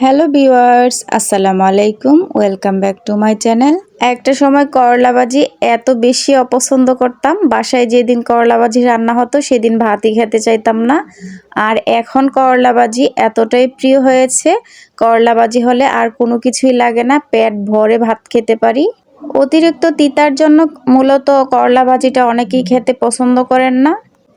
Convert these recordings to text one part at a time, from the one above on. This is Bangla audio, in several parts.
হ্যালো ভিউয়ার্স, আসসালামু আলাইকুম। Welcome back to my channel. একটা সময় করলা ভাজি এত বেশি অপছন্দ করতাম, বাসায় যেদিন করলা ভাজি রান্না হতো সেদিন ভাতই খেতে চাইতাম না। আর এখন করলা ভাজি এতটাই প্রিয় হয়েছে, করলা ভাজি হলে আর কোনো কিছুই লাগে না, পেট ভরে ভাত খেতে পারি। অতিরিক্ত তিতার জন্য মূলত করলা ভাজিটা অনেকেই খেতে পছন্দ করেন না।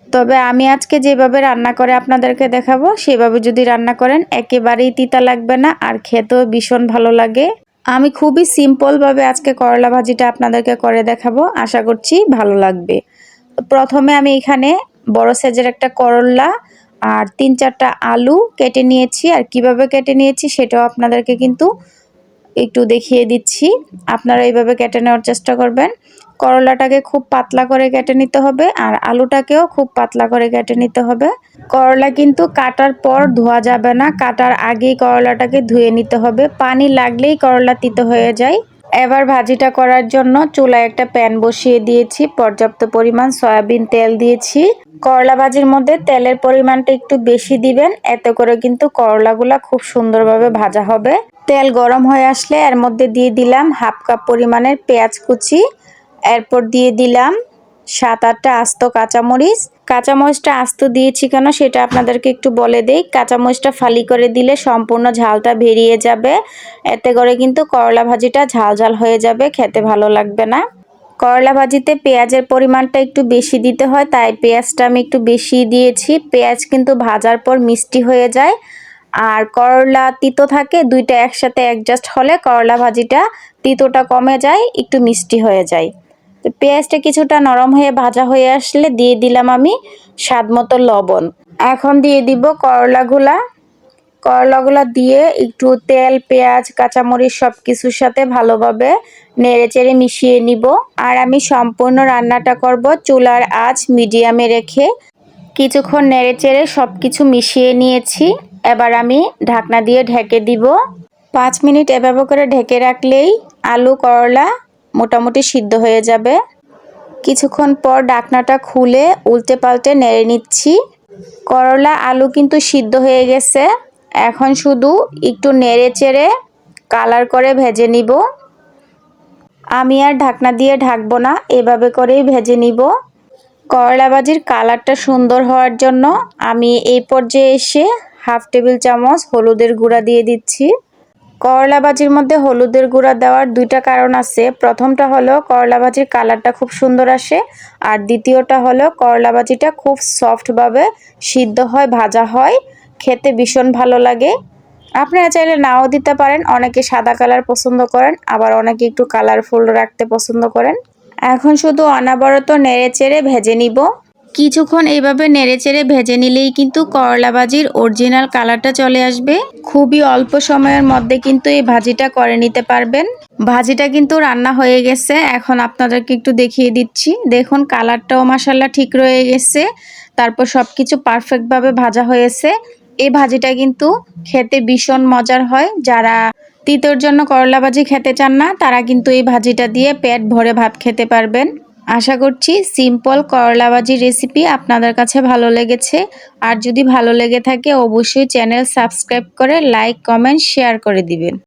তবে আমি আজকে যেভাবে রান্না করে আপনাদেরকে দেখাবো, সেভাবে যদি রান্না করেন একেবারেই তিতা লাগবে না, আর খেতেও ভীষণ ভালো লাগে। আমি খুবই সিম্পলভাবে আজকে করলা ভাজিটা আপনাদেরকে করে দেখাবো, আশা করছি ভালো লাগবে। প্রথমে আমি এখানে বড় সাইজের একটা করলা আর 3-4টা আলু কেটে নিয়েছি, আর কিভাবে কেটে নিয়েছি সেটাও আপনাদেরকে কিন্তু একটু দেখিয়ে দিচ্ছি। আপনারা এইভাবে কেটে নেওয়ার চেষ্টা করবেন। করলাটাকে খুব পাতলা করে কেটে নিতে হবে, আর আলুটাকেও খুব পাতলা করে কেটে নিতে হবে। করলা কিন্তু কাটার পর ধোয়া যাবে না, কাটার আগেই করলাটাকে ধুয়ে নিতে হবে। পানি লাগলেই করলা তিতো হয়ে যায়। এবার ভাজিটা করার জন্য চুলায় একটা প্যান বসিয়ে দিয়েছি, পর্যাপ্ত পরিমাণ সয়াবিন তেল দিয়েছি। করলা ভাজির মধ্যে তেলের পরিমাণটা একটু বেশি দিবেন, এতে করে কিন্তু করলাগুলা খুব সুন্দরভাবে ভাজা হবে। তেল গরম হয়ে আসলে এর মধ্যে দিয়ে দিলাম 1/2 কাপ পরিমাণের পেঁয়াজ কুচি। এরপর দিয়ে দিলাম 7-8টা আস্ত কাঁচামরিচ। কাঁচামরিচটা আস্ত দিয়েছি কেন সেটা আপনাদেরকে একটু বলে দেই। কাঁচামরিচটা ফালি করে দিলে সম্পূর্ণ ঝালটা বেরিয়ে যাবে, এতে করে কিন্তু করলা ভাজিটা ঝাল ঝাল হয়ে যাবে, খেতে ভালো লাগবে না। করলা ভাজিতে পেঁয়াজের পরিমাণটা একটু বেশি দিতে হয়, তাই পেঁয়াজটা আমি একটু বেশি দিয়েছি। পেঁয়াজ কিন্তু ভাজার পর মিষ্টি হয়ে যায়, আর করলা তিতো থাকে, দুইটা একসাথে অ্যাডজাস্ট হলে করলা ভাজিটা তিতোটা কমে যায়, একটু মিষ্টি হয়ে যায়। তো পেঁয়াজটা কিছুটা নরম হয়ে ভাজা হয়ে আসলে দিয়ে দিলাম আমি স্বাদমতো লবণ। এখন দিয়ে দিব করলাগুলা দিয়ে একটু তেল, পেঁয়াজ, কাঁচামরিচ সব কিছুর সাথে ভালোভাবে নেড়েচেড়ে মিশিয়ে নিব। আর আমি সম্পূর্ণ রান্নাটা করব চুলার আঁচ মিডিয়ামে রেখে। কিছুক্ষণ নেড়েচেড়ে সব কিছু মিশিয়ে নিয়েছি। এবার আমি ঢাকনা দিয়ে ঢেকে দিব। 5 মিনিট এভাবে করে ঢেকে রাখলেই আলু করলা মোটামুটি সিদ্ধ হয়ে যাবে। কিছুক্ষণ পর ঢাকনাটা খুলে উল্টে পাল্টে নেড়ে নিচ্ছি। করলা আলু কিন্তু সিদ্ধ হয়ে গেছে, এখন শুধু একটু নেড়ে চেড়ে কালার করে ভেজে নিব। আমি আর ঢাকনা দিয়ে ঢাকবো না, এভাবে করেই ভেজে নিব। করলা ভাজির কালারটা সুন্দর হওয়ার জন্য আমি এই পর্যায়ে এসে 1/2 টেবিল চামচ হলুদের গুঁড়া দিয়ে দিচ্ছি। করলা ভাজির মধ্যে হলুদের গুঁড়া দেওয়ার 2টা কারণ আছে। প্রথমটা হলো করলা ভাজির কালারটা খুব সুন্দর আসে, আর দ্বিতীয়টা হলো করলা ভাজিটা খুব সফটভাবে সিদ্ধ হয়, ভাজা হয়, খেতে ভীষণ ভালো লাগে। আপনারা চাইলে নাও দিতে পারেন, অনেকে সাদা কালার পছন্দ করেন, আবার অনেকে একটু কালারফুল রাখতে পছন্দ করেন। এখন শুধু অনবরত নেড়েচেড়ে ভেজে নিব। কিছুক্ষণ এইভাবে নেড়েচেড়ে ভেজে নিলেই কিন্তু করলা ভাজির অরিজিনাল কালারটা চলে আসবে। খুবই অল্প সময়ের মধ্যে কিন্তু এই ভাজিটা করে নিতে পারবেন। ভাজিটা কিন্তু রান্না হয়ে গেছে, এখন আপনাদেরকে একটু দেখিয়ে দিচ্ছি। দেখুন কালারটাও মাশাআল্লাহ ঠিক রয়ে গেছে, তারপর সবকিছু পারফেক্টভাবে ভাজা হয়েছে। এই ভাজিটা কিন্তু খেতে ভীষণ মজার হয়। যারা তিতোর জন্য করলা ভাজি খেতে চান না, তারা কিন্তু এই ভাজিটা দিয়ে পেট ভরে ভাত খেতে পারবেন। আশা করছি সিম্পল করলা ভাজির রেসিপি আপনাদের কাছে ভালো লেগেছে। আর যদি ভালো লেগে থাকে অবশ্যই চ্যানেল সাবস্ক্রাইব করে লাইক, কমেন্ট, শেয়ার করে দিবেন।